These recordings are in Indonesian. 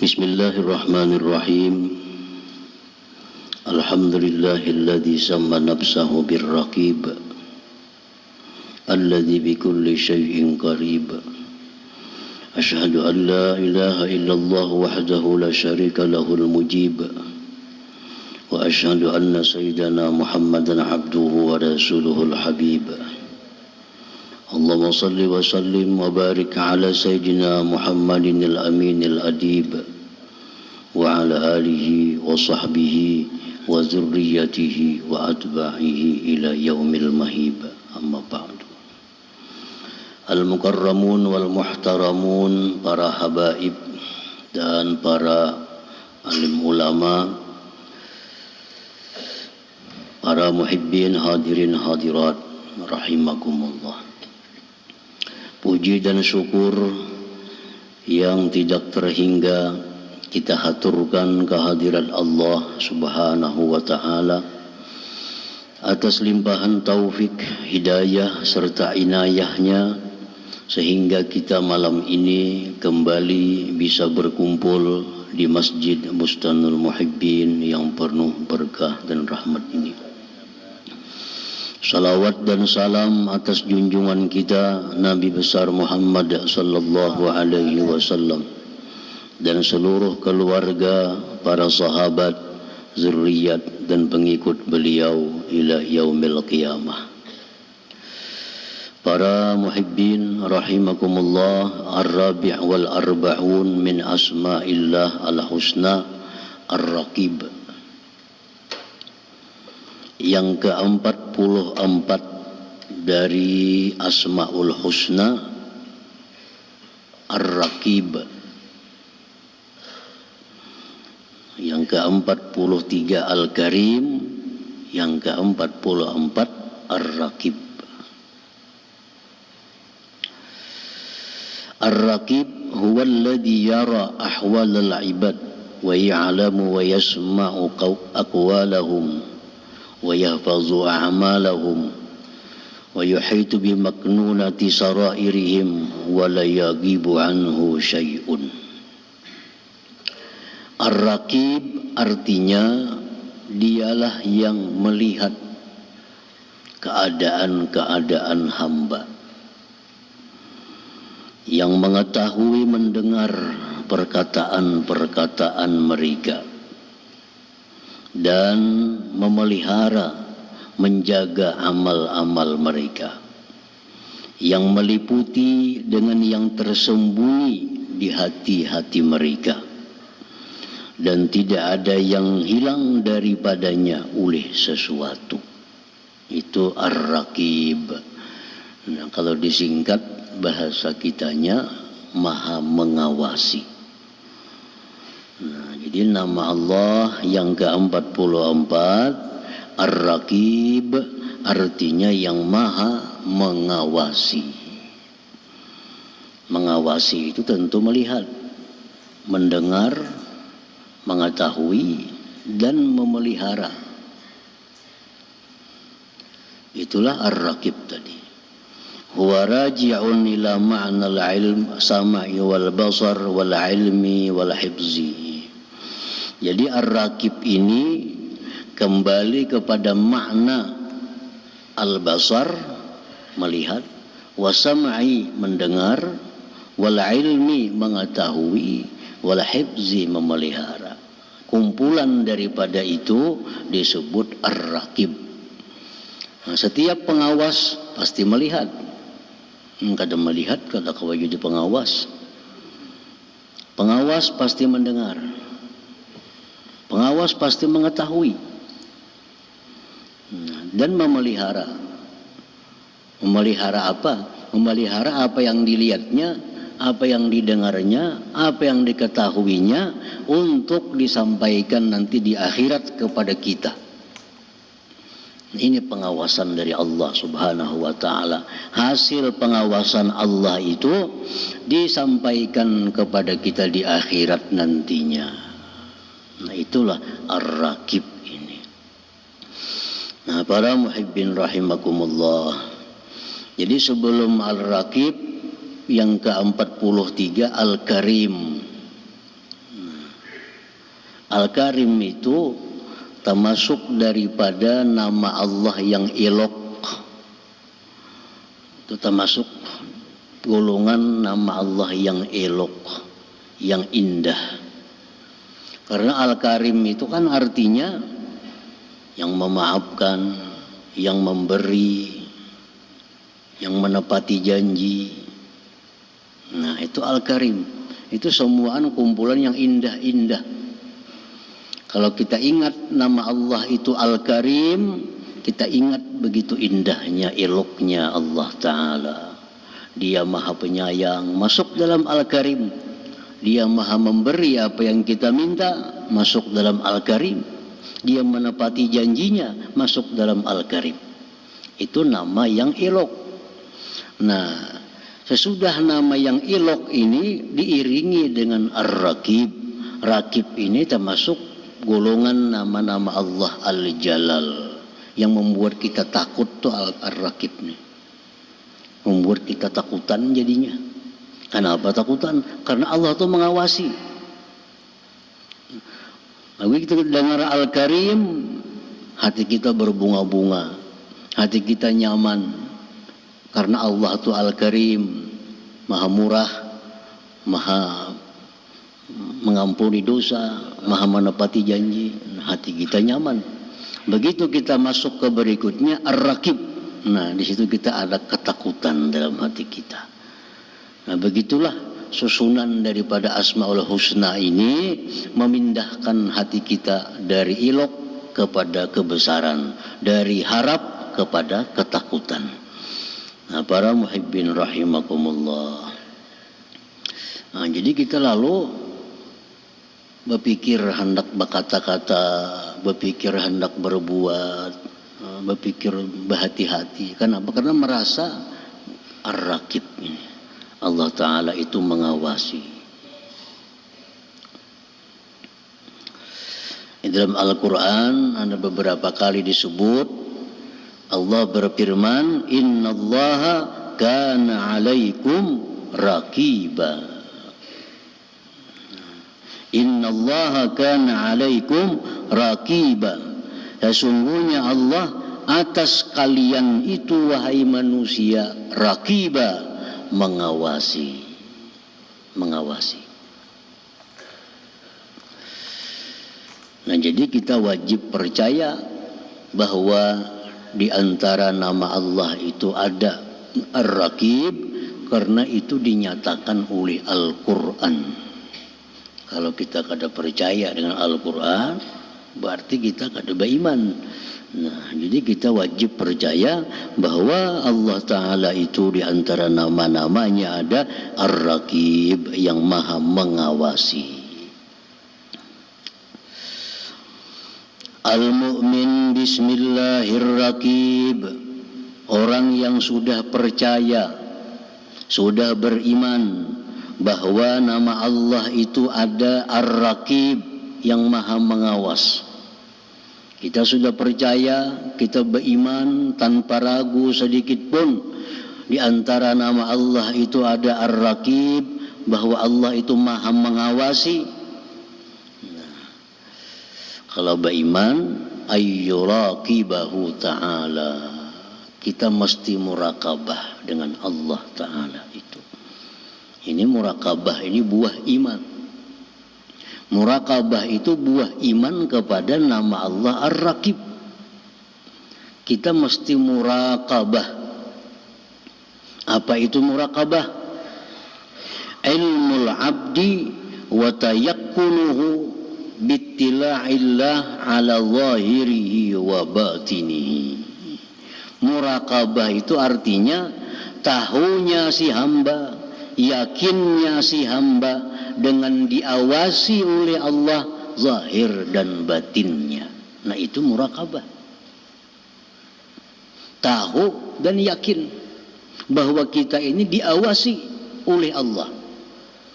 Bismillahirrahmanirrahim. Alhamdulillahilladzi samma nafsahu birraqib alladzi bikulli syai'in qarib. Asyhadu an la ilaha illallah wahdahu la syarika lahul mujib. Wa asyhadu anna sayyidana Muhammadan abduhu wa rasuluhul habib. Allahumma salli wa sallim wa barik ala sayyidina Muhammadin al-aminil adib wa ala alihi wa sahbihi wa zurriyatihi wa atba'ihi ila yaumil mahib. Amma ba'du. Al-mukarramun wal muhtaramun, para habaib dan para alim ulama, para muhibbin hadirin hadirat rahimakumullah. Puji dan syukur yang tidak terhingga kita haturkan kehadirat Allah subhanahu wa ta'ala atas limpahan taufik, hidayah serta inayahnya, sehingga kita malam ini kembali bisa berkumpul di Masjid Bustanul Muhibbin yang penuh berkah dan rahmat ini. Salawat dan salam atas junjungan kita Nabi besar Muhammad sallallahu alaihi wasallam dan seluruh keluarga, para sahabat, zuriat dan pengikut beliau ila yaumil qiyamah. Para muhibbin rahimakumullah, ar-rabi' wal arba'un min asma'illah al-husna ar-raqib. Yang ke-44 dari Asmaul Husna Ar-Raqib. Yang ke-43 Al-Karim. Yang ke-44 Ar-Raqib. Ar-Raqib huwa alladhi yara ahwal al-ibad wa ya'lamu wa yasma'u aqwalahum wa yahfazu a'malahum wa yuhitu bimaknunati sarairihim wa la yagibu anhu syai'un. Ar-Raqib artinya dialah yang melihat keadaan-keadaan hamba, yang mengetahui mendengar perkataan-perkataan mereka, dan memelihara, menjaga amal-amal mereka, yang meliputi dengan yang tersembunyi di hati-hati mereka, dan tidak ada yang hilang daripadanya oleh sesuatu. Itu Ar-Raqib. Nah, kalau disingkat bahasa kitanya Maha Mengawasi. Nah, jadi nama Allah yang ke-44 Ar-Raqib artinya yang Maha Mengawasi. Mengawasi itu tentu melihat, mendengar, mengetahui dan memelihara. Itulah Ar-Raqib tadi. Huwa raji'un ila ma'nal ilm sama'i wal basar wal ilmi wal hifzi. Jadi Ar-Raqib ini kembali kepada makna al-basar, melihat, wasam'i, mendengar, wal ilmi, mengetahui, wal hifzi, memelihara. Kumpulan daripada itu disebut Ar-Raqib. Nah, setiap pengawas pasti melihat. Kadang melihat, kadang kau jadi pengawas. Pengawas pasti mendengar. Pengawas pasti mengetahui dan memelihara. Memelihara apa? Memelihara apa yang dilihatnya, apa yang didengarnya, apa yang diketahuinya untuk disampaikan nanti di akhirat kepada kita. Ini pengawasan dari Allah subhanahu wa ta'ala. Hasil pengawasan Allah itu disampaikan kepada kita di akhirat nantinya. Nah, itulah Ar-Raqib ini. Nah, para muhibbin rahimakumullah. Jadi sebelum Al-Raqib yang ke-43 Al-Karim. Al-Karim itu termasuk daripada nama Allah yang elok. Itu termasuk golongan nama Allah yang elok, yang indah. Karena Al-Karim itu kan artinya yang memaafkan, yang memberi, yang menepati janji. Nah, itu Al-Karim. Itu semuaan kumpulan yang indah-indah. Kalau kita ingat nama Allah itu Al-Karim, kita ingat begitu indahnya, eloknya Allah Ta'ala. Dia maha penyayang, masuk dalam Al-Karim. Dia maha memberi apa yang kita minta, masuk dalam Al-Karim. Dia menepati janjinya, masuk dalam Al-Karim. Itu nama yang elok. Nah, sesudah nama yang elok ini diiringi dengan Ar-Raqib. Raqib ini termasuk golongan nama-nama Allah Al-Jalal yang membuat kita takut tuh Ar-Raqib nih. Membuat kita takutan jadinya. Kenapa takutan? Karena Allah tuh mengawasi. Lalu kita dengar Al-Karim, hati kita berbunga-bunga, hati kita nyaman. Karena Allah tuh Al-Karim, maha murah, maha mengampuni dosa, maha menepati janji, hati kita nyaman. Begitu kita masuk ke berikutnya Ar-Raqib. Nah, di situ kita ada ketakutan dalam hati kita. Nah, begitulah susunan daripada Asmaul Husna ini memindahkan hati kita dari ilok kepada kebesaran, dari harap kepada ketakutan. Nah, para muhibbin rahimakumullah. Nah, jadi kita lalu berpikir hendak berkata-kata, berpikir hendak berbuat, berpikir berhati-hati. Kenapa? Karena merasa Ar-Raqib ini. Allah Ta'ala itu mengawasi. Di dalam Al-Quran ada beberapa kali disebut Allah berfirman, Innallaha kana alaikum raqiba. Innallaha kana alaikum raqiba. Sesungguhnya Allah atas kalian itu wahai manusia raqiba, mengawasi. Nah, jadi kita wajib percaya bahwa di antara nama Allah itu ada Ar-Raqib, karena itu dinyatakan oleh Al-Quran. Kalau kita kada percaya dengan Al-Quran, berarti kita kada beriman. Nah, jadi kita wajib percaya bahwa Allah Ta'ala itu di antara nama-namanya ada Ar-Raqib, yang maha mengawasi. Al-Mu'min Bismillahirraqib. Orang yang sudah percaya, sudah beriman bahwa nama Allah itu ada Ar-Raqib, yang maha mengawas. Kita sudah percaya, kita beriman tanpa ragu sedikit pun. Di antara nama Allah itu ada Ar-Raqib, bahwa Allah itu maha mengawasi. Nah, kalau beriman, ayyuraqibahu ta'ala. Kita mesti murakabah dengan Allah Ta'ala itu. Ini murakabah, ini buah iman. Murakabah itu buah iman kepada nama Allah Ar-Raqib. Kita mesti murakabah. Apa itu murakabah? Ilmul abdi wa tayakkunuhu bittila'illah ala zahirihi wa batinihi. Murakabah itu artinya tahunya si hamba, yakinnya si hamba dengan diawasi oleh Allah zahir dan batinnya. Nah, itu murakabah. Tahu dan yakin bahwa kita ini diawasi oleh Allah.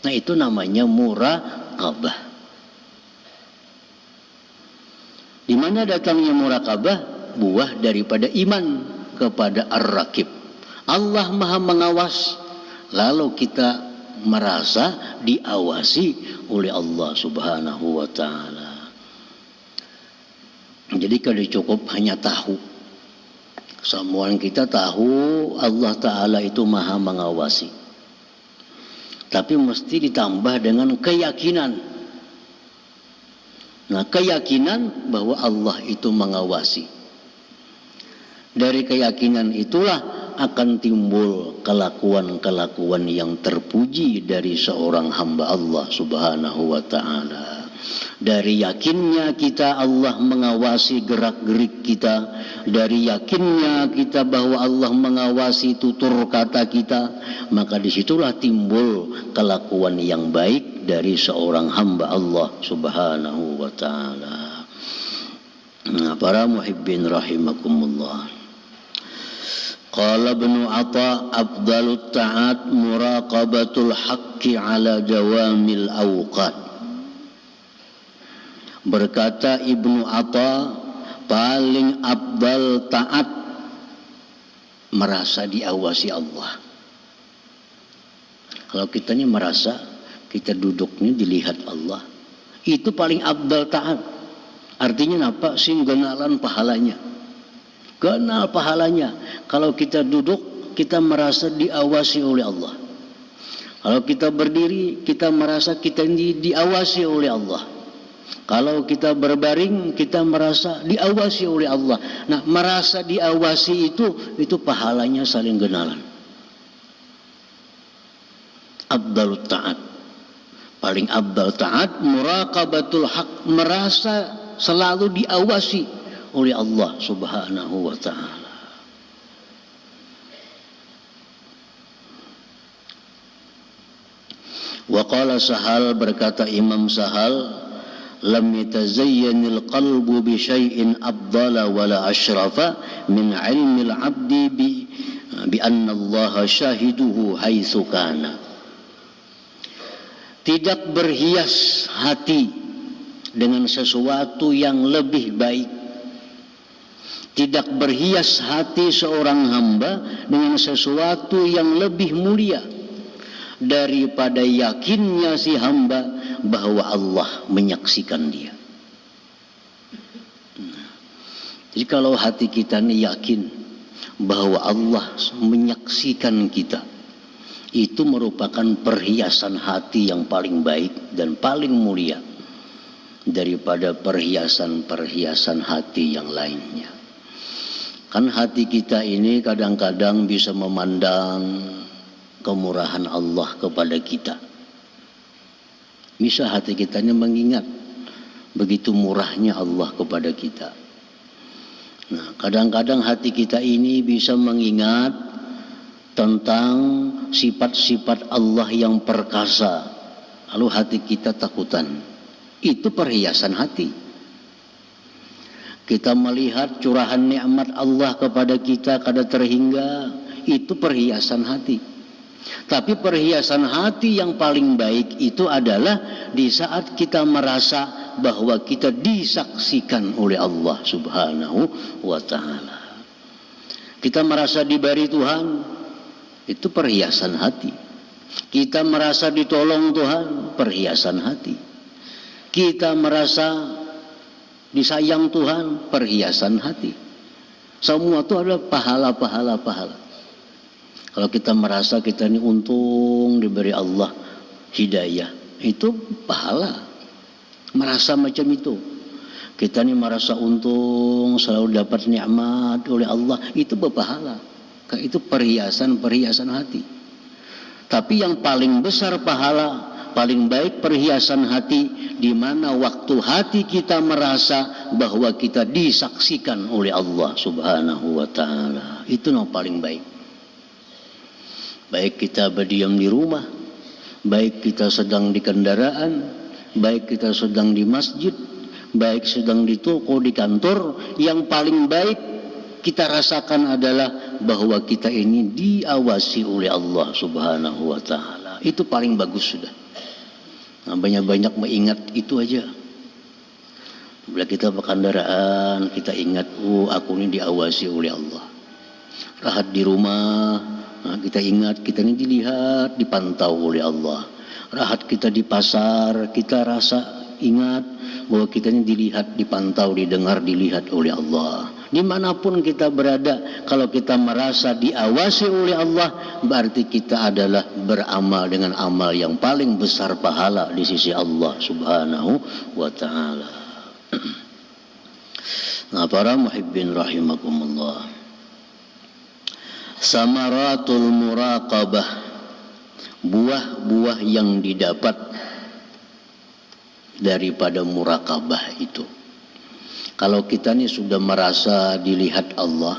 Nah, itu namanya murakabah. Di mana datangnya murakabah? Buah daripada iman kepada Ar-Raqib. Allah maha mengawas, lalu kita merasa diawasi oleh Allah Subhanahu wa ta'ala. Jadi kalau cukup hanya tahu. Semua kita tahu Allah Ta'ala itu maha mengawasi. Tapi mesti ditambah dengan keyakinan. Nah, keyakinan bahwa Allah itu mengawasi. Dari keyakinan itulah akan timbul kelakuan-kelakuan yang terpuji dari seorang hamba Allah Subhanahu wa Ta'ala. Dari yakinnya kita Allah mengawasi gerak-gerik kita, dari yakinnya kita bahwa Allah mengawasi tutur kata kita, maka disitulah timbul kelakuan yang baik dari seorang hamba Allah Subhanahu wa Ta'ala. Nah, para muhibbin rahimakumullah. Qala Ibnu Atha afdalut ta'at muraqabatul haqqi ala dawamil awqat. Berkata Ibnu Atha, paling afdal taat merasa diawasi Allah. Kalau kita ini merasa kita duduknya dilihat Allah, itu paling afdal taat. Artinya apa? Singgenalan pahalanya. Kenal pahalanya. Kalau kita duduk, kita merasa diawasi oleh Allah. Kalau kita berdiri, kita merasa kita ini diawasi oleh Allah. Kalau kita berbaring, kita merasa diawasi oleh Allah. Nah, merasa diawasi itu pahalanya saling kenalan. Afdalut ta'at. Paling afdal ta'at muraqabatul haq, merasa selalu diawasi oleh Allah Subhanahu wa Ta'ala. Wa qala Sahal, berkata Imam Sahal, lam yatazayyanil qalbu bi syai'in afdala wala asyrafa min ilmil abdi bi anna Allah syahiduhu haitsu kana. Tidak berhias hati dengan sesuatu yang lebih baik. Tidak berhias hati seorang hamba dengan sesuatu yang lebih mulia daripada yakinnya si hamba bahwa Allah menyaksikan dia. Jadi kalau hati kita ini yakin bahwa Allah menyaksikan kita, itu merupakan perhiasan hati yang paling baik dan paling mulia daripada perhiasan-perhiasan hati yang lainnya. Kan hati kita ini kadang-kadang bisa memandang kemurahan Allah kepada kita. Bisa hati kita ini mengingat begitu murahnya Allah kepada kita. Nah, kadang-kadang hati kita ini bisa mengingat tentang sifat-sifat Allah yang perkasa. Lalu hati kita takutan. Itu perhiasan hati. Kita melihat curahan nikmat Allah kepada kita kada terhingga, itu perhiasan hati. Tapi perhiasan hati yang paling baik itu adalah di saat kita merasa bahwa kita disaksikan oleh Allah Subhanahu wa Ta'ala. Kita merasa diberi Tuhan, itu perhiasan hati. Kita merasa ditolong Tuhan, perhiasan hati. Kita merasa disayang Tuhan, perhiasan hati. Semua itu adalah pahala. Kalau kita merasa kita ini untung diberi Allah hidayah, itu pahala. Merasa macam itu. Kita ini merasa untung selalu dapat nikmat oleh Allah, itu berpahala. Itu perhiasan hati. Tapi yang paling besar pahala, paling baik perhiasan hati, di mana waktu hati kita merasa bahwa kita disaksikan oleh Allah Subhanahu wa Ta'ala. Itu yang paling baik. Baik kita berdiam di rumah, baik kita sedang di kendaraan, baik kita sedang di masjid, baik sedang di toko, di kantor, yang paling baik kita rasakan adalah bahwa kita ini diawasi oleh Allah Subhanahu wa Ta'ala. Itu paling bagus sudah. Nah, banyak-banyak mengingat itu aja. Bila kita berkendaraan, kita ingat, aku ini diawasi oleh Allah. Rahat di rumah, nah, kita ingat kita ini dilihat, dipantau oleh Allah. Rahat kita di pasar, kita rasa ingat bahwa kita ini dilihat, dipantau, didengar, dilihat oleh Allah. Dimanapun kita berada, kalau kita merasa diawasi oleh Allah, berarti kita adalah beramal dengan amal yang paling besar pahala di sisi Allah Subhanahu wa ta'ala. Nah, para muhibbin rahimakumullah, samaratul muraqabah, buah-buah yang didapat daripada muraqabah itu. Kalau kita ini sudah merasa dilihat Allah,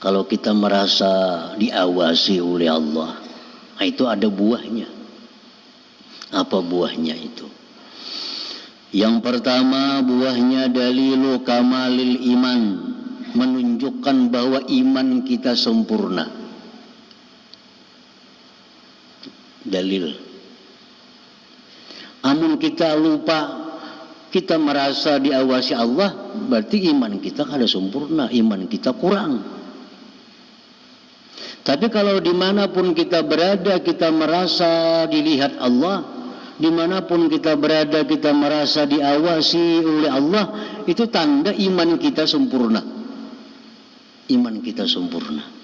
kalau kita merasa diawasi oleh Allah, nah itu ada buahnya. Apa buahnya itu? Yang pertama, buahnya dalilu kamalil iman, menunjukkan bahwa iman kita sempurna. Dalil. Amun kita lupa, kita merasa diawasi Allah, berarti iman kita kada sempurna, iman kita kurang. Tapi kalau dimanapun kita berada, kita merasa dilihat Allah, dimanapun kita berada, kita merasa diawasi oleh Allah, itu tanda iman kita sempurna. Iman kita sempurna.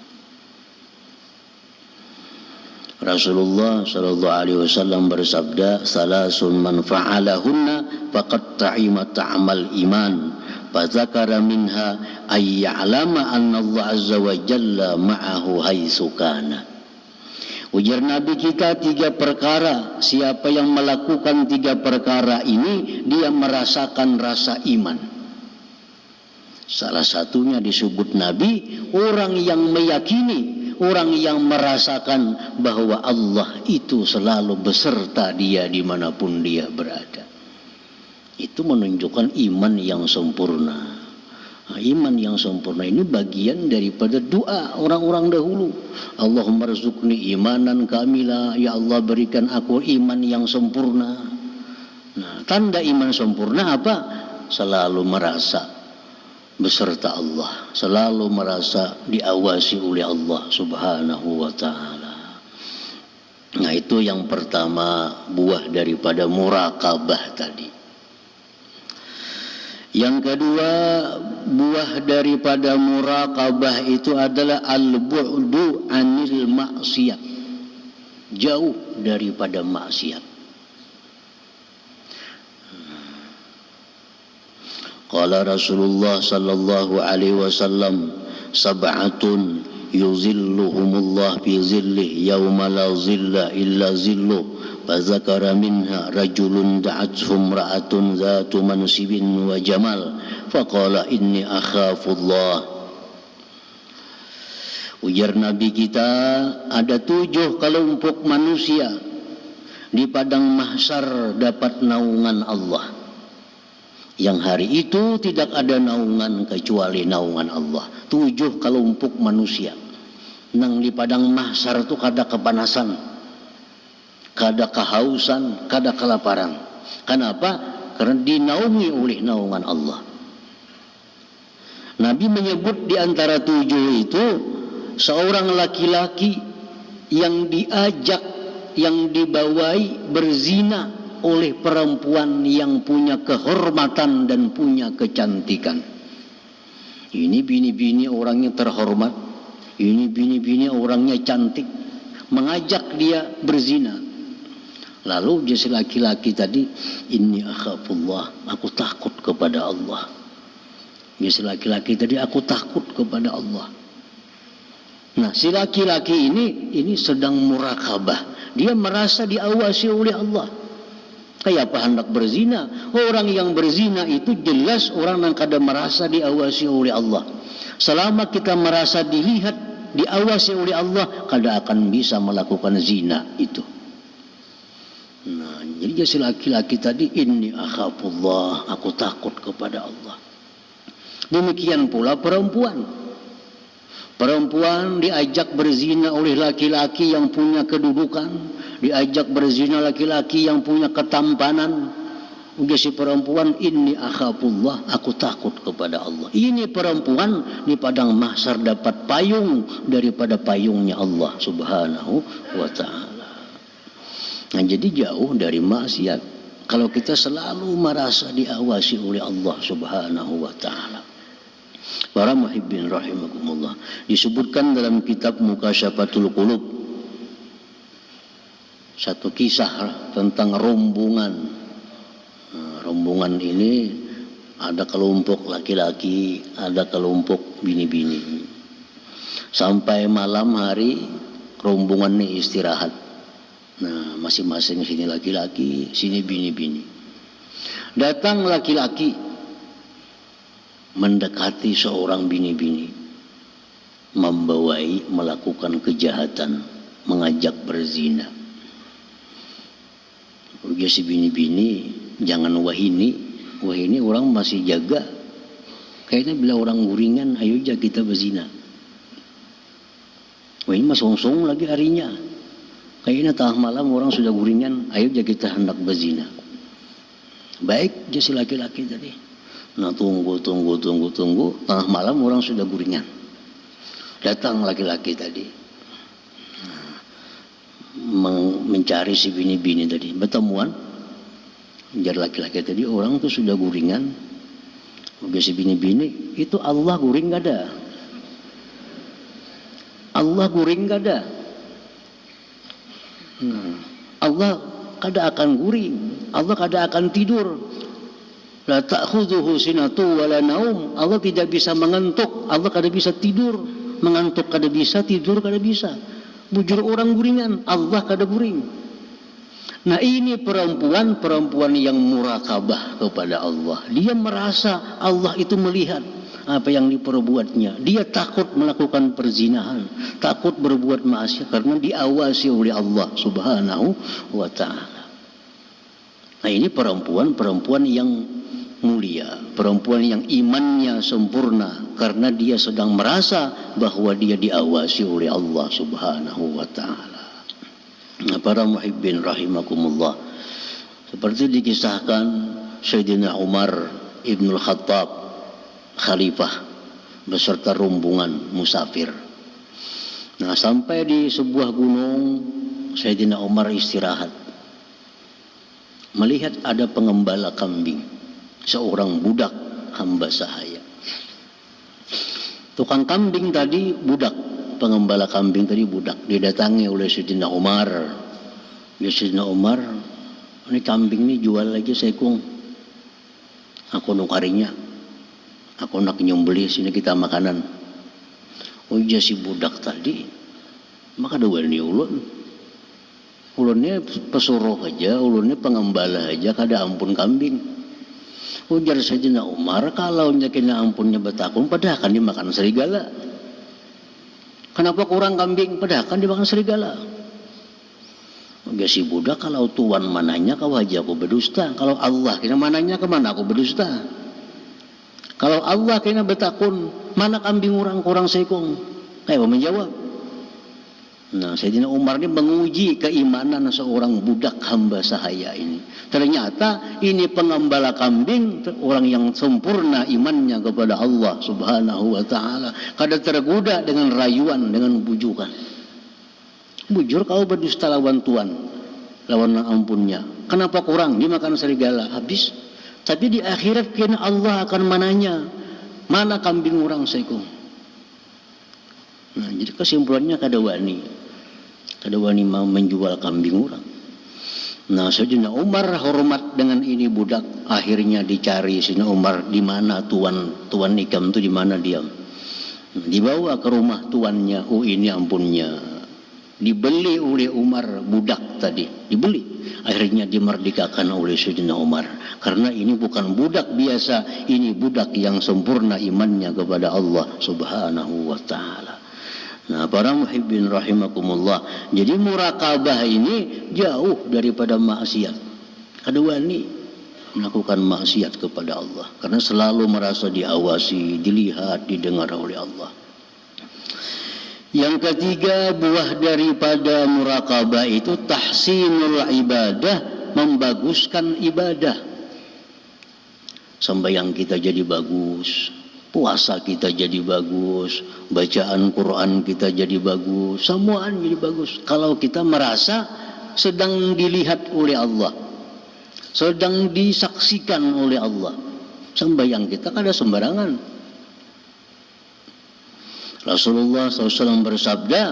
Rasulullah sallallahu alaihi wasallam bersabda, "Salasun man fa'alahunna faqad ta'ima ta'mal iman." Fa dzakara minha ay ya'lama anna Allah azza wa jalla ma'ahu haitsu kana. Ujar Nabi kita 3 perkara, siapa yang melakukan 3 perkara ini, dia merasakan rasa iman. Salah satunya disebut Nabi, orang yang meyakini, orang yang merasakan bahwa Allah itu selalu beserta dia dimanapun dia berada. Itu menunjukkan iman yang sempurna. Nah, iman yang sempurna ini bagian daripada doa orang-orang dahulu. Allahumma rzuqni imanan kamila, ya Allah berikan aku iman yang sempurna. Nah, tanda iman sempurna apa? Selalu merasa beserta Allah, selalu merasa diawasi oleh Allah Subhanahu wa ta'ala. Nah, itu yang pertama, buah daripada muraqabah tadi. Yang kedua, buah daripada muraqabah itu adalah al-bu'du anil maksiyat, jauh daripada maksiat. Qala Rasulullah sallallahu alaihi wasallam, sab'atun yuzilluhumullah fi zillih yauma la zilla illa zilluh. Fa zakara minha rajulun da'atuhum ra'atun dhatu mansibin wa jamal. Fa qala inni akhafullah. Ujar Nabi kita, ada 7 kelompok manusia di padang mahsyar dapat naungan Allah. Yang hari itu tidak ada naungan kecuali naungan Allah. 7 kelompok manusia. Nang di padang mahsyar itu kada kepanasan, kada kehausan, kada kelaparan. Kenapa? Karena dinaungi oleh naungan Allah. Nabi menyebut di antara 7 itu seorang laki-laki yang diajak, yang dibawai berzina oleh perempuan yang punya kehormatan dan punya kecantikan. Ini bini-bini orangnya terhormat, ini bini-bini orangnya cantik, mengajak dia berzina. Lalu dia si laki-laki tadi, inni akhafullah, aku takut kepada Allah. Dia si laki-laki tadi, aku takut kepada Allah. Nah, si laki-laki ini sedang muraqabah. Dia merasa diawasi oleh Allah. Kayak apa hendak berzina? Orang yang berzina itu jelas orang yang kada merasa diawasi oleh Allah. Selama kita merasa dilihat, diawasi oleh Allah, kada akan bisa melakukan zina itu. Nah, jadi si laki-laki tadi, inni akhafullah, aku takut kepada Allah. Demikian pula perempuan. Perempuan diajak berzina oleh laki-laki yang punya kedudukan, diajak berzina laki-laki yang punya ketampanan. Udah si perempuan, inni akhafullah, aku takut kepada Allah. Ini perempuan di padang mahsyar dapat payung daripada payungnya Allah Subhanahu wa ta'ala. Nah, jadi jauh dari maksiat. Kalau kita selalu merasa diawasi oleh Allah Subhanahu wa taala. Para muhibbin rahimakumullah, disebutkan dalam kitab Mukasyafatul Qulub satu kisah tentang rombongan. Rombongan ini ada kelompok laki-laki, ada kelompok bini-bini. Sampai malam hari rombongan ini istirahat. Nah, masing-masing sini laki-laki, sini bini-bini. Datang laki-laki mendekati seorang bini-bini, membawai melakukan kejahatan, mengajak berzina. Udah si bini-bini, jangan wahini orang masih jaga. Kayaknya bila orang guringan, ayo aja kita berzina. Wah ini masih songsong lagi harinya. Kayaknya tengah malam orang sudah guringan, ayo aja kita hendak berzina. Baik, dia si laki-laki tadi. Nah tunggu. Tengah malam orang sudah guringan. Datang laki-laki tadi. Mencari si bini-bini tadi. Bertemuan. Jar laki-laki tadi, orang tuh sudah guringan. Udah si bini-bini, itu Allah guring gak ada. Allah guring gak ada. Allah kada akan guring. Allah kada akan tidur. La ta'khudhuhu sinatu wala naum. Allah tidak bisa mengantuk, Allah kada bisa tidur. Mengantuk kada bisa, tidur kada bisa. Bujur orang guringan, Allah kada guring. Nah ini perempuan yang murakabah kepada Allah. Dia merasa Allah itu melihat apa yang diperbuatnya. Dia takut melakukan perzinahan, takut berbuat maksiat karena diawasi oleh Allah Subhanahu wa taala. Nah ini perempuan yang mulia, perempuan yang imannya sempurna karena dia sedang merasa bahwa dia diawasi oleh Allah Subhanahu wa taala. Nah, para muhibbin rahimakumullah, seperti dikisahkan Sayyidina Umar Ibnul Khattab khalifah beserta rombongan musafir. Nah, sampai di sebuah gunung Sayyidina Umar istirahat. Melihat ada pengembala kambing, seorang budak hamba sahaya. Tukang kambing tadi budak, pengembala kambing tadi budak. Didatangi oleh Sayyidina Umar. Ya Sayyidina Umar, ini kambing ini jual lagi sekung. Aku nukarinya. Aku nak nyembeli sini kita makanan. Oh iya si budak tadi, maka dua ini ulun. Ulunnya pesuruh aja, ulunnya pengembala aja, kada ampun kambing. Ujar Sayyidina Umar, kalau nyakina ampunnya betakun, padahal kan dimakan serigala. Kenapa kurang kambing? Padahal kan dimakan serigala. Ujar si budak, kalau tuan mananya kau aja aku berdusta. Kalau Allah kena mananya kemana aku berdusta. Kalau Allah kena betakun, mana kambing orang kurang sekong? Kayak menjawab. Nah, Sayyidina Umar ini menguji keimanan seorang budak hamba sahaya ini. Ternyata ini pengembala kambing, orang yang sempurna imannya kepada Allah Subhanahu wa taala. Kada tergoda dengan rayuan, dengan bujukan. Bujur kau berdusta lawan Tuhan, lawan ampunnya. Kenapa kurang? Dimakan serigala habis. Tapi di akhirat kena Allah akan mananya, mana kambing orang sekong. Nah, jadi kesimpulannya kada wani mau menjual kambing orang. Nah, Sayyidina Umar hormat dengan ini budak. Akhirnya dicari Sayyidina Umar di mana tuan ikam itu di mana diam. Dibawa ke rumah tuannya. Oh ini ampunnya. Dibeli oleh Umar budak tadi. Dibeli. Akhirnya dimerdekakan oleh Sayyidina Umar. Karena ini bukan budak biasa. Ini budak yang sempurna imannya kepada Allah Subhanahu wa ta'ala. Nah, para muhibbin rahimakumullah. Jadi murakabah ini jauh daripada maksiat. Kedua ini melakukan maksiat kepada Allah karena selalu merasa diawasi, dilihat, didengar oleh Allah. Yang ketiga, buah daripada murakabah itu tahsinul ibadah, membaguskan ibadah. Sembahyang kita jadi bagus, puasa kita jadi bagus, bacaan Quran kita jadi bagus, semuanya jadi bagus. Kalau kita merasa sedang dilihat oleh Allah. sedang disaksikan oleh Allah. Sembahyang kita kada sembarangan. Rasulullah SAW bersabda,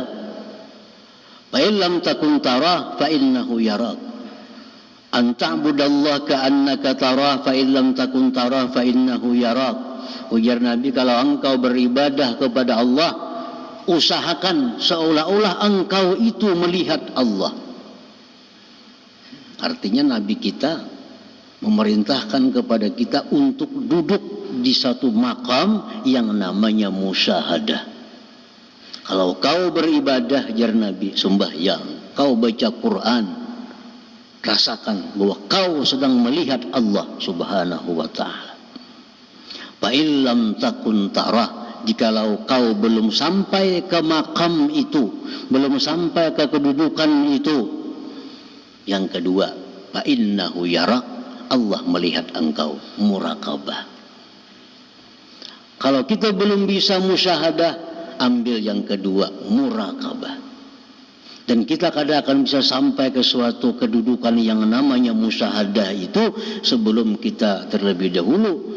"Fa illam takun tarah fa innahu yarak. An ta'budallaha ka'annaka tarah fa illam takun tarah fa innahu yarak." Ujar Nabi, kalau engkau beribadah kepada Allah, usahakan seolah-olah engkau itu melihat Allah. Artinya Nabi kita memerintahkan kepada kita untuk duduk di satu makam yang namanya musyahadah. Kalau kau beribadah, jar Nabi, sembahyang, kau baca Quran, rasakan bahwa kau sedang melihat Allah Subhanahu wa ta'ala. Fa illam takun tarah, jikalau kau belum sampai ke makam itu, belum sampai ke kedudukan itu. Yang kedua, fa innahu yarak, Allah melihat engkau, muraqabah. Kalau kita belum bisa musyahadah, ambil yang kedua, muraqabah. Dan kita kadang akan bisa sampai ke suatu kedudukan yang namanya musyahadah itu sebelum kita terlebih dahulu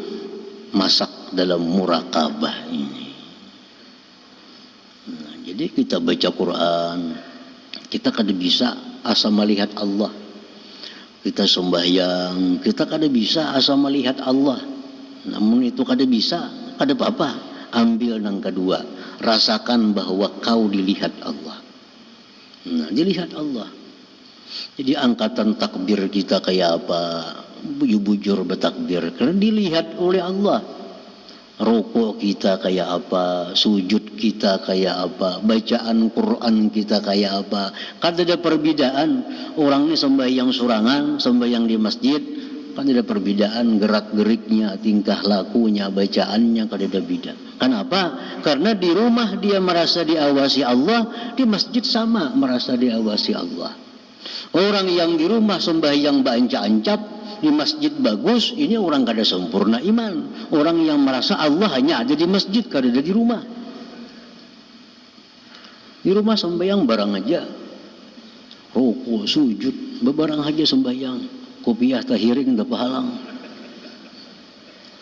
masak dalam muraqabah ini. Nah, jadi kita baca Quran, kita kadang bisa asa melihat Allah. Kita sembahyang, kita kada bisa asal melihat Allah. Namun itu kada bisa, kada apa-apa. Ambil yang kedua, rasakan bahwa kau dilihat Allah. Nah, dilihat Allah. Jadi angkatan takbir kita kayak apa? Bujur bertakbir karena dilihat oleh Allah. Rukuk kita kayak apa, sujud kita kayak apa, bacaan Quran kita kayak apa. Kada ada perbedaan. Orang ini sembahyang surangan, sembahyang di masjid, kan ada perbedaan gerak-geriknya, tingkah lakunya, bacaannya, kada ada beda. Kenapa? Karena di rumah dia merasa diawasi Allah, di masjid sama merasa diawasi Allah. Orang yang di rumah sembahyang baancap-ancap, di masjid bagus, ini orang kada sempurna iman. Orang yang merasa Allah hanya ada di masjid, kada ada di rumah. Di rumah sembahyang barang aja, rukuk, sujud, bebarang aja sembahyang, kopiah tahiring dah pahalang.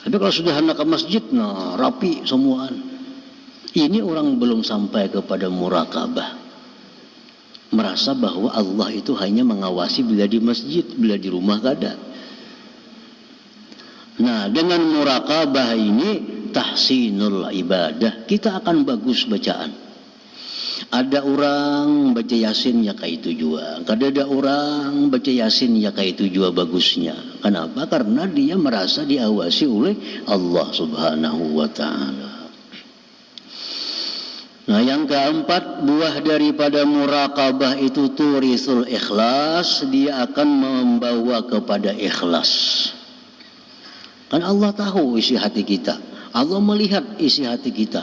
Tapi kalau sudah hendak ke masjid, nah rapi semuaan. Ini orang belum sampai kepada muraqabah. Merasa bahwa Allah itu hanya mengawasi bila di masjid, bila di rumah kada. Nah, dengan muraqabah ini tahsinul ibadah, kita akan bagus bacaan. Ada orang baca yasin ya kayak itu juga, kada ada orang baca yasin ya kayak itu juga bagusnya. Kenapa? Karena dia merasa diawasi oleh Allah Subhanahu wa ta'ala. Nah, yang keempat, buah daripada muraqabah itu turisul ikhlas, dia akan membawa kepada ikhlas. Kan Allah tahu isi hati kita, Allah melihat isi hati kita.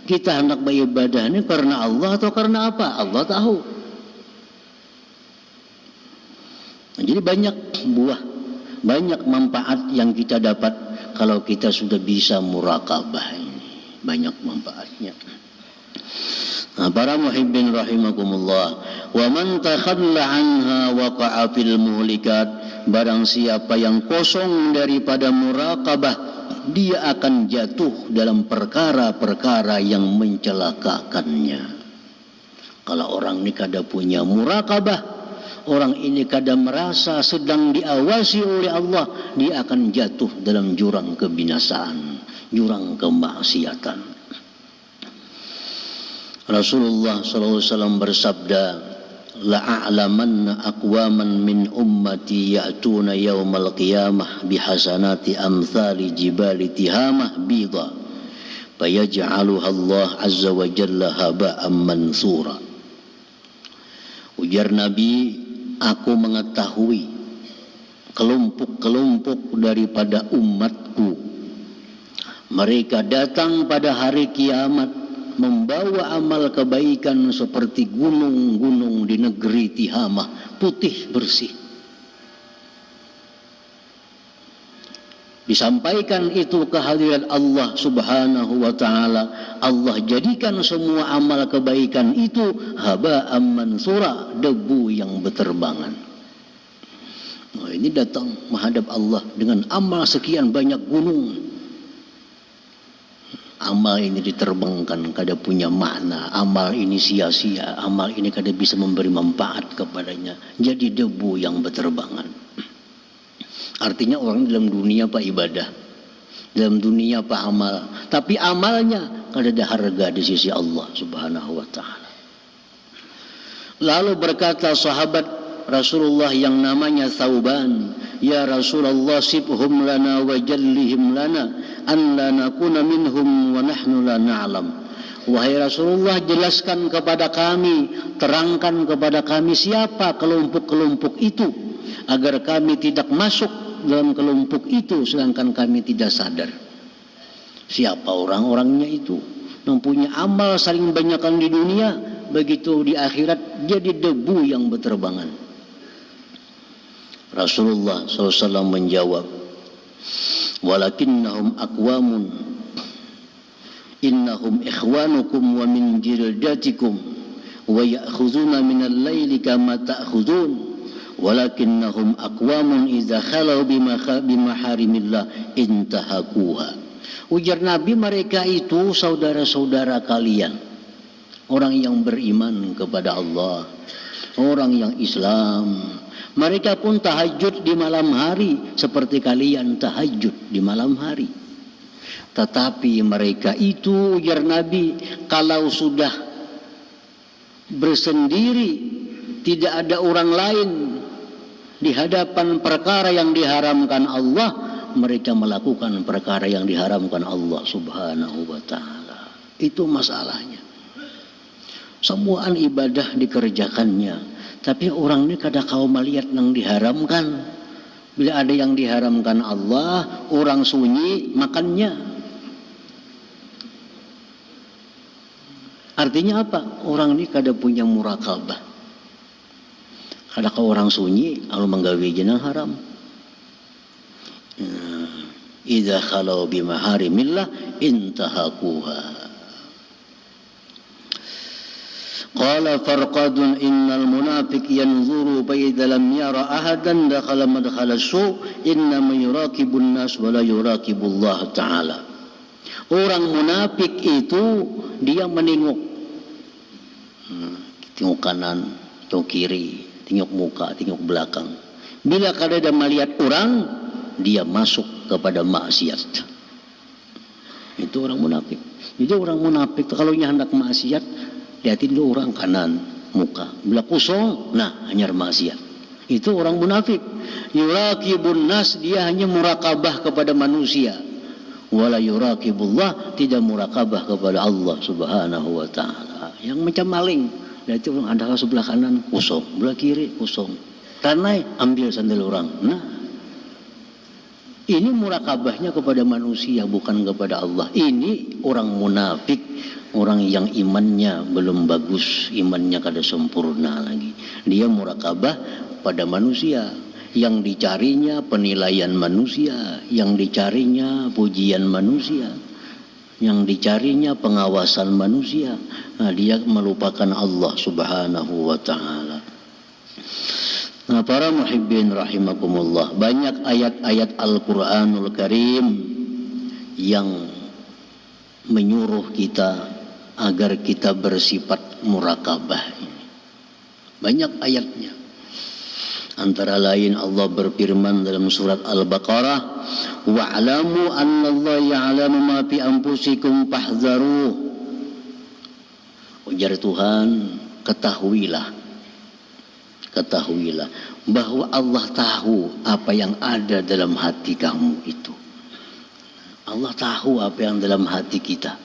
Kita hendak beribadah ini karena Allah atau karena apa? Allah tahu. Nah, jadi banyak buah, banyak manfaat yang kita dapat kalau kita sudah bisa muraqabah ini. Banyak manfaatnya. Nah, para muhibbin rahimakumullah, wa man takhalla anha waqa'a fil muhlikat, barang siapa yang kosong daripada muraqabah, dia akan jatuh dalam perkara-perkara yang mencelakakannya. Kalau orang ini kada punya muraqabah, orang ini kada merasa sedang diawasi oleh Allah, dia akan jatuh dalam jurang kebinasaan, jurang kemaksiatan. Rasulullah SAW bersabda, la'a'lamanna aqwaman min ummati ya'tuna yawmal qiyamah bihasanati amthali jibali tihamah bidha fayaj'aluha Allah azza wa jalla haba'an mansura. Ujar Nabi, aku mengetahui kelompok-kelompok daripada umatku, mereka datang pada hari kiamat membawa amal kebaikan seperti gunung-gunung di negeri Tihamah, putih bersih. Disampaikan itu kehadiran Allah Subhanahu wa ta'ala. Allah jadikan semua amal kebaikan itu haba'an mansura, debu yang berterbangan. Nah, ini datang menghadap Allah dengan amal sekian banyak gunung. Amal ini diterbangkan kada punya makna, amal ini sia-sia, amal ini kada bisa memberi manfaat kepadanya, jadi debu yang berterbangan. Artinya orang dalam dunia pak ibadah, dalam dunia pak amal, tapi amalnya kada ada harga di sisi Allah Subhanahu wa taala. Lalu berkata sahabat Rasulullah yang namanya Thauban, "Ya Rasulullah, sibhum lana wa jallihim lana an la nakuna minhum wa nahnu la na'lam." Wahai Rasulullah, jelaskan kepada kami, terangkan kepada kami siapa kelompok-kelompok itu, agar kami tidak masuk dalam kelompok itu sedangkan kami tidak sadar. Siapa orang-orangnya itu? Yang punya amal saling banyakkan di dunia, begitu di akhirat jadi debu yang berterbangan. Rasulullah SAW menjawab, "Walakinnahum aqwamun innahum ikhwanukum wa min jildatikum wa ya'khuduna minal laili kama ta'khudun walakinnahum aqwamun idza khalau bimaharimillah intahakuha." Ujar Nabi, mereka itu saudara-saudara kalian, orang yang beriman kepada Allah, orang yang Islam. Mereka pun tahajud di malam hari seperti kalian tahajud di malam hari. Tetapi mereka itu, ujar Nabi, kalau sudah bersendiri, tidak ada orang lain di hadapan perkara yang diharamkan Allah, mereka melakukan perkara yang diharamkan Allah Subhanahu wa taala. Itu masalahnya. Semua ibadah dikerjakannya, tapi orang ini kada kau melihat yang diharamkan. Bila ada yang diharamkan Allah, orang sunyi makannya. Artinya apa? Orang ini kada punya murakabah. Kada kau orang sunyi, lalu menggawe jenang haram. Idza khalau bimaharimillah intahakuha. Qala farqadun innal munafiq yanzuru fa idza lam yara ahadan dakhala madkhala su inna ma yuraqibun nas wa la yuraqibullah taala. Orang munafik itu dia menengok, tengok kanan, tengok kiri, tengok muka, tengok belakang. Bila kada ada melihat orang, dia masuk kepada maksiat. Itu orang munafik. Jadi orang munafik kalau hendak maksiat, lihatin dulu orang kanan, muka. Bila kosong, nah hanya maksiat. Itu orang munafik. Yuraqibun nas, dia hanya murakabah kepada manusia. Wala yuraqibullah, tidak murakabah kepada Allah Subhanahu wa taala. Yang macam maling, lihat orang ada sebelah kanan kosong, sebelah kiri kosong. Tanai ambil sandal orang. Nah, ini murakabahnya kepada manusia, bukan kepada Allah. Ini orang munafik, orang yang imannya belum bagus, imannya kada sempurna lagi. Dia murakabah pada manusia, yang dicarinya penilaian manusia, yang dicarinya pujian manusia, yang dicarinya pengawasan manusia. Nah, dia melupakan Allah Subhanahu wa taala. Nah, para muhibbin rahimakumullah, banyak ayat-ayat Al-Quranul Karim yang menyuruh kita agar kita bersifat murakabah. Banyak ayatnya. Antara lain Allah berfirman dalam surat Al-Baqarah, "Wa'lamu annallaha ya'lamu ma fi anfusikum fahdharuh." Ujar Tuhan, ketahuilah bahwa Allah tahu apa yang ada dalam hati kamu itu. Allah tahu apa yang dalam hati kita.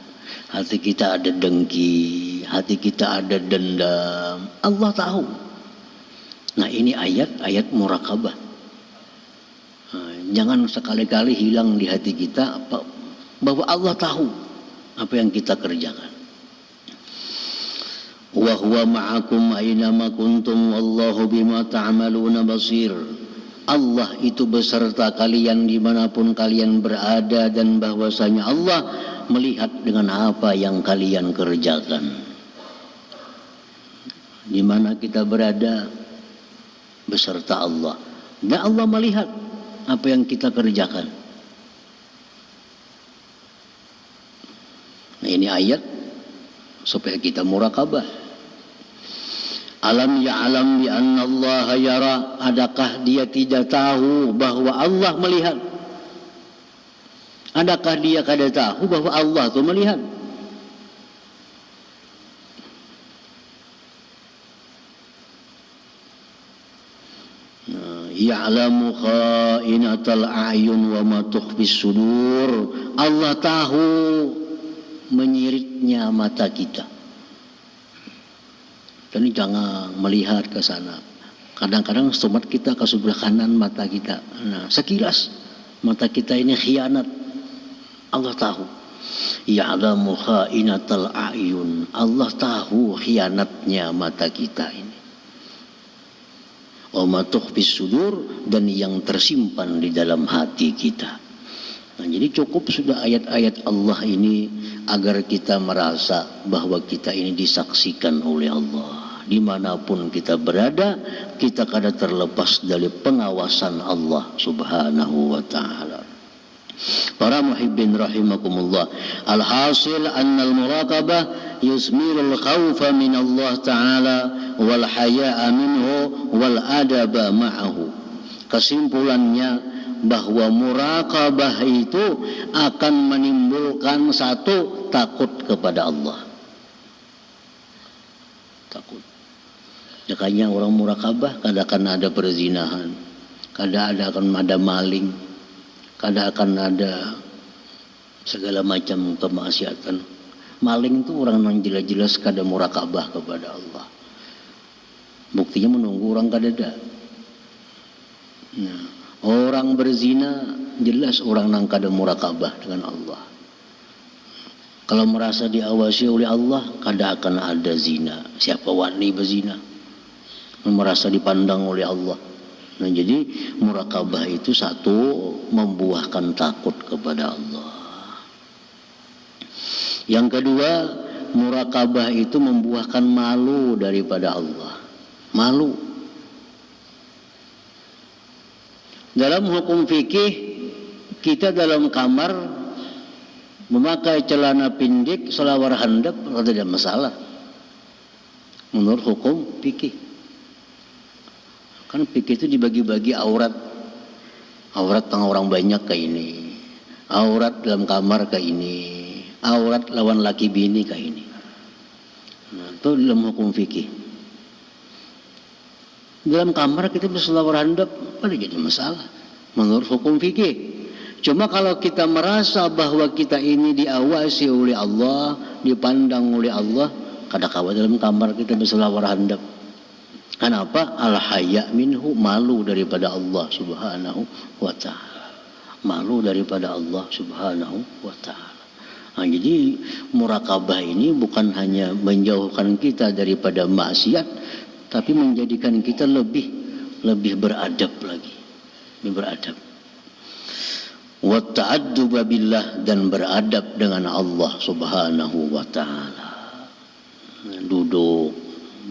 Hati kita ada dengki, hati kita ada dendam. Allah tahu. Nah, ini ayat-ayat murakabah. Nah, jangan sekali-kali hilang di hati kita bahwa Allah tahu apa yang kita kerjakan. Wa huwa ma'akum aynama kuntum wallahu bima ta'maluna basir. Allah itu beserta kalian dimanapun kalian berada, dan bahwasanya Allah melihat dengan apa yang kalian kerjakan. Di mana kita berada, beserta Allah. Dan Allah melihat apa yang kita kerjakan. Nah, ini ayat supaya kita murakabah. Alam ya'lam bi anna Allah yara, adakah dia tidak tahu bahwa Allah melihat? Adakah dia kada tahu bahwa Allah itu melihat? Ya'lamu kha'inatal a'yun wa ma tukhfis sudur. Allah tahu menyiritnya mata kita. Dan jangan melihat ke sana. Kadang-kadang somat kita ke sebelah kanan mata kita. Nah, sekilas mata kita ini khianat. Allah tahu. Ya'lamu kha'inatal a'yun. Allah tahu khianatnya mata kita ini. Wa ma tukhfis sudur, dan yang tersimpan di dalam hati kita. Nah, jadi cukup sudah ayat-ayat Allah ini agar kita merasa bahwa kita ini disaksikan oleh Allah. Dimanapun kita berada, kita kada terlepas dari pengawasan Allah subhanahu wa ta'ala. Para muhibbin rahimakumullah, alhasil annal muraqabah yusmirul khawfa min Allah ta'ala wal haya'a minhu wal adaba ma'ahu. Kesimpulannya bahwa muraqabah itu akan menimbulkan satu, takut kepada Allah. Takut. Makanya orang muraqabah kada akan ada perzinahan, kada akan ada maling, kada akan ada segala macam kemaksiatan. Maling itu orang yang jelas-jelas kada muraqabah kepada Allah. Buktinya menunggu orang kada ada. Nah, orang berzina jelas orang yang kada muraqabah dengan Allah. Kalau merasa diawasi oleh Allah, kada akan ada zina. Siapa wani berzina? Merasa dipandang oleh Allah. Nah, jadi muraqabah itu satu, membuahkan takut kepada Allah. Yang kedua, muraqabah itu membuahkan malu daripada Allah. Malu. Dalam hukum fikih, kita dalam kamar memakai celana pendek, selawar handap, tidak ada masalah. Menurut hukum fikih. Kan fikih itu dibagi-bagi aurat. Aurat tengah orang banyak kayak ini. Aurat dalam kamar kayak ini. Aurat lawan laki bini kayak ini. Nah, itu dalam hukum fikih. Dalam kamar kita berselawar handap, ada jadi masalah. Menurut hukum fikih. Cuma kalau kita merasa bahwa kita ini diawasi oleh Allah, dipandang oleh Allah, kadang-kadang dalam kamar kita berselawar handap. Kenapa? Al-haya minhu, malu daripada Allah subhanahu wa ta'ala. Malu daripada Allah subhanahu wa ta'ala. Nah, jadi muraqabah ini bukan hanya menjauhkan kita daripada maksiat, tapi menjadikan kita lebih beradab lagi. Lebih beradab. Wa ta'adduba billah, dan beradab dengan Allah subhanahu wa ta'ala. Duduk,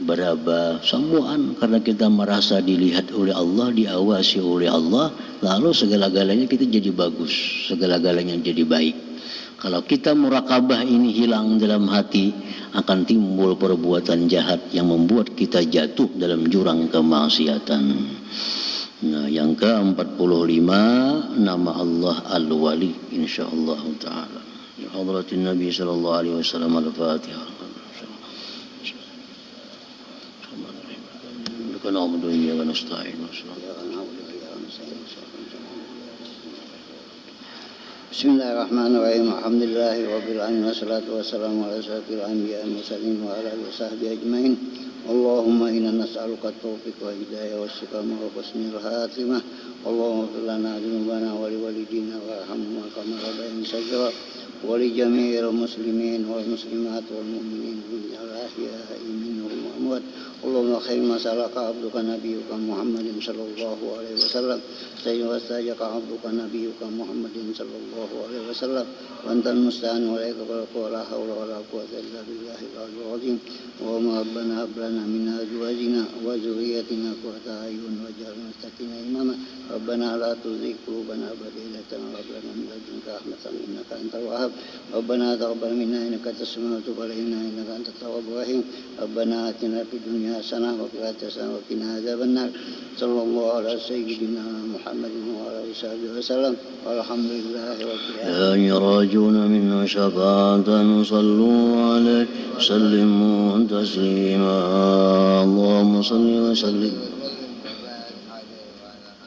beraba, semuaan karena kita merasa dilihat oleh Allah, diawasi oleh Allah, lalu segala-galanya kita jadi bagus, segala-galanya jadi baik. Kalau kita muraqabah ini hilang dalam hati, akan timbul perbuatan jahat yang membuat kita jatuh dalam jurang kemaksiatan. Nah, yang ke-45, nama Allah Al-Wali, insyaallah taala. Ya hadratin Nabi sallallahu alaihi wasallam, Al-Fatihah. نعبد وإياك نستعين. بسم الله الرحمن الرحيم. الحمد لله رب العالمين، والصلاة والسلام على أشرف الأنبياء والمرسلين وعلى آله وصحبه أجمعين. اللهم إنا نسألك التوفيق والهداية والاستقامة وحسن الخاتمة. اللهم اغفر لنا ذنوبنا ولوالدينا وارحمهما كما ربيانا صغيرا، ولجميع المسلمين والمسلمات والمؤمنين الأحياء منهم والأموات. اللهم خير ما سألك عبدك نبيك محمد صلى الله عليه وسلم، واستجاك عبدك نبيك محمد صلى الله عليه وسلم، وأنت المستعان وإليك الفرج، ولا حول ولا قوة إلا بالله العلي العظيم. اللهم ربنا هب لنا من أزواجنا وذريتنا قرة أعين واجعلنا المتقين إماما ربنا لا تزغ قلوبنا بعد إذ هديتنا وهب لنا من لدنك رحمة إنك أنت الوهاب ربنا تقبل منا إنك أنت السميع وتب علينا إنك أنت التواب الرحيم ربنا آتنا في الدنيا حسنة وفي الآخرة حسنة وقنا عذاب النار صلى الله على سيدنا محمد وعلى آله وصحبه وسلم والحمد لله رب العالمين. يا راجون منا شفاعة صلوا عليه سلموا تسليما اللهم صل وسلم